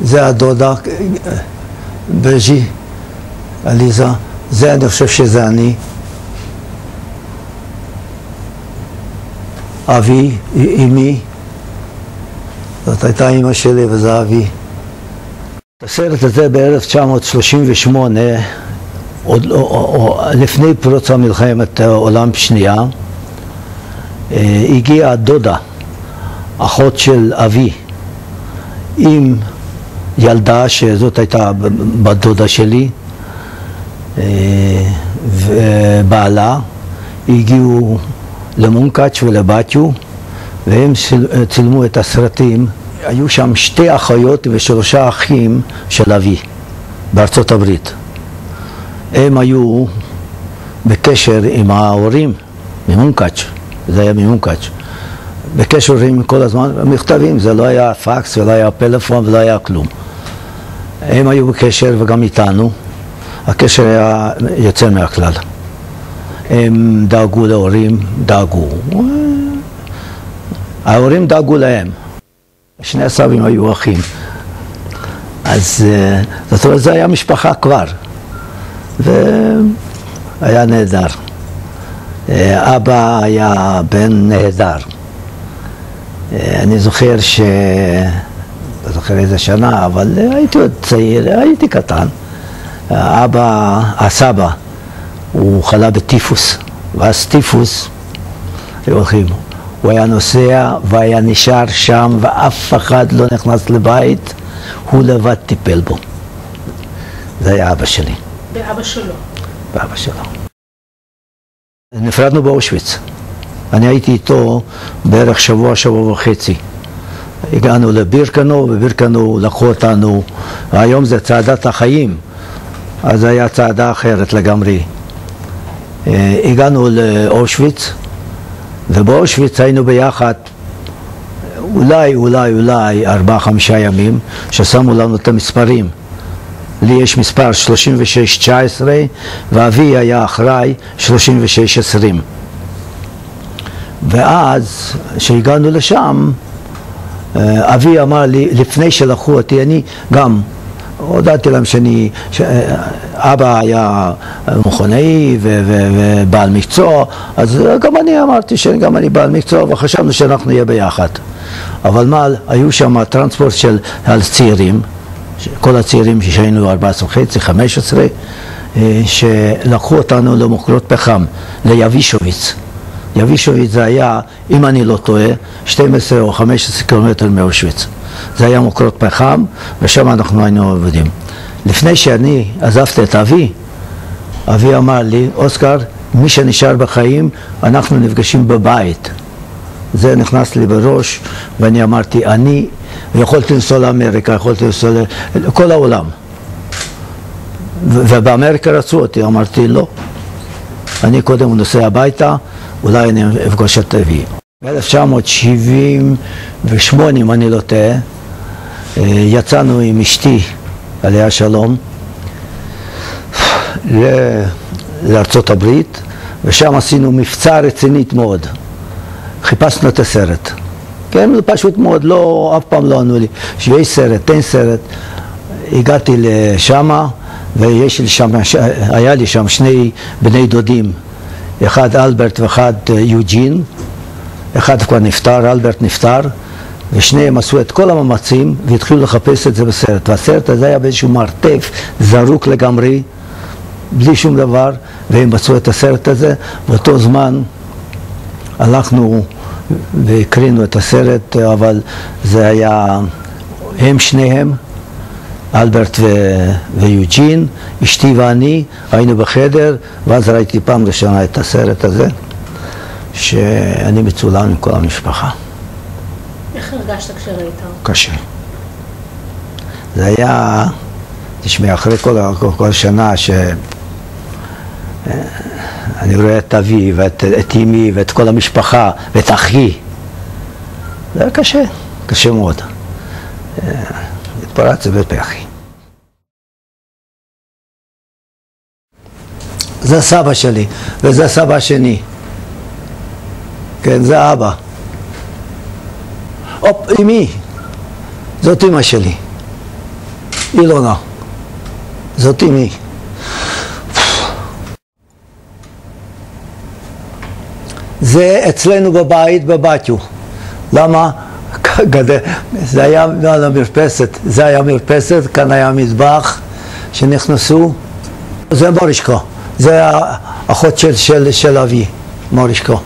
זה הדודה, בז'י, עליזה, זה אני חושב שזה אני. אבי, אמי, זאת הייתה אמא שלי וזה אבי. הסרט הזה ב-1938, לפני פרוץ מלחמת העולם השנייה, הגיעה דודה, אחות של אבי, עם ילדה שזאת הייתה בת דודה שלי, ובעלה, הגיעו למונקאץ' ולבתיו, והם צילמו את הסרטים. היו שם 2 אחיות ו3 אחים של אבי בארצות הברית. הם היו בקשר עם ההורים ממונקאץ', זה היה ממונקאץ', בקשר עם כל הזמן, מכתבים, זה לא היה פקס ולא היה פלאפון ולא היה כלום. הם היו בקשר וגם איתנו, הקשר היה יוצא מהכלל. הם דאגו להורים, דאגו. ההורים דאגו להם. 2 הסבים היו אחים. אז זאת אומרת, זה היה משפחה כבר. והיה נהדר. אבא היה בן נהדר. אני זוכר לא זוכר איזה שנה, אבל הייתי עוד צעיר, הייתי קטן. אבא, הסבא, הוא חלה בטיפוס, ואז טיפוס, הולכים. הוא היה נוסע והיה נשאר שם ואף אחד לא נכנס לבית, הוא לבד טיפל בו. זה היה אבא שלי. באבא שלו? באבא שלו. נפרדנו באושוויץ. אני הייתי איתו בערך שבוע, שבוע וחצי. הגענו לבירקנו, ובירקנו לקחו אותנו, היום זה צעדת החיים, אז היה צעדה אחרת לגמרי. הגענו לאושוויץ, ובאושוויץ היינו ביחד אולי 4-5 ימים, ששמו לנו את המספרים. לי יש מספר 36-19, ואבי היה אחראי 36-20. ואז, כשהגענו לשם, אבי אמר לי, לפני שלקחו אותי, אני גם הודעתי להם אבא היה מכונאי ובעל מקצוע, אז גם אני אמרתי שגם אני בעל מקצוע, וחשבנו שאנחנו נהיה ביחד. אבל מה, היו שם טרנספורט של צעירים, כל הצעירים שהיינו 14.5, 15, שלקחו אותנו למקורות פחם, ליבישוביץ. יבישוביץ זה היה, אם אני לא טועה, 12 או 15 קילומטר מאושוויץ. זה היה מקורות פחם, ושם אנחנו היינו עובדים. לפני שאני עזבתי את אבי, אבי אמר לי, אוסקר, מי שנשאר בחיים, אנחנו נפגשים בבית. זה נכנס לי בראש, ואני אמרתי, אני יכולתי לנסוע לאמריקה, יכולתי לנסוע לכל העולם. ובאמריקה רצו אותי, אמרתי, לא. אני קודם נוסע הביתה, אולי אני אפגוש את אבי. ב-1978, אם אני לא טועה, יצאנו עם אשתי, עליה שלום, לארצות הברית, ושם עשינו מבצע רצינית מאוד. חיפשנו את הסרט. כן, פשוט מאוד, לא, אף פעם לא ענו לי, שיש סרט, אין סרט. הגעתי לשם, והיה לי שם 2 בני דודים, אחד אלברט ואחד יוג'ין. אחד כבר נפטר, אלברט נפטר, ושניהם עשו את כל המאמצים והתחילו לחפש את זה בסרט. והסרט הזה היה באיזשהו מרתף, זרוק לגמרי, בלי שום דבר, והם מצאו את הסרט הזה. באותו זמן הלכנו והקרינו את הסרט, אבל זה היה, הם שניהם, אלברט ויוג'ין, אשתי ואני, היינו בחדר, ואז ראיתי פעם ראשונה את הסרט הזה, שאני מצולם עם כל המשפחה. איך הרגשת כשראית? קשה. זה היה, תשמע, אחרי כל שנה אני רואה את אבי ואת אמי ואת כל המשפחה ואת אחי. זה היה קשה, קשה מאוד. התפרץ בפחי. זה סבא שלי, וזה סבא השני. כן, זה אבא. אמי, זאת אמא שלי. אילונה. זאת אמי. זה אצלנו בבית, בבתיו. למה? זה היה על המרפסת, זה היה מרפסת, כאן היה מזבח שנכנסו. זה מורישקו, זה האחות של אבי, מורישקו.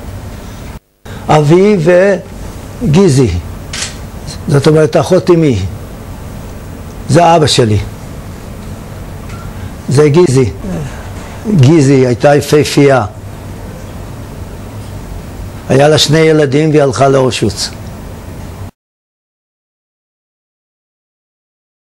אבי וגיזי, זאת אומרת אחות אמי, זה אבא שלי. זה גיזי, גיזי הייתה יפהפייה. היה לה 2 ילדים והיא הלכה לאושוויץ.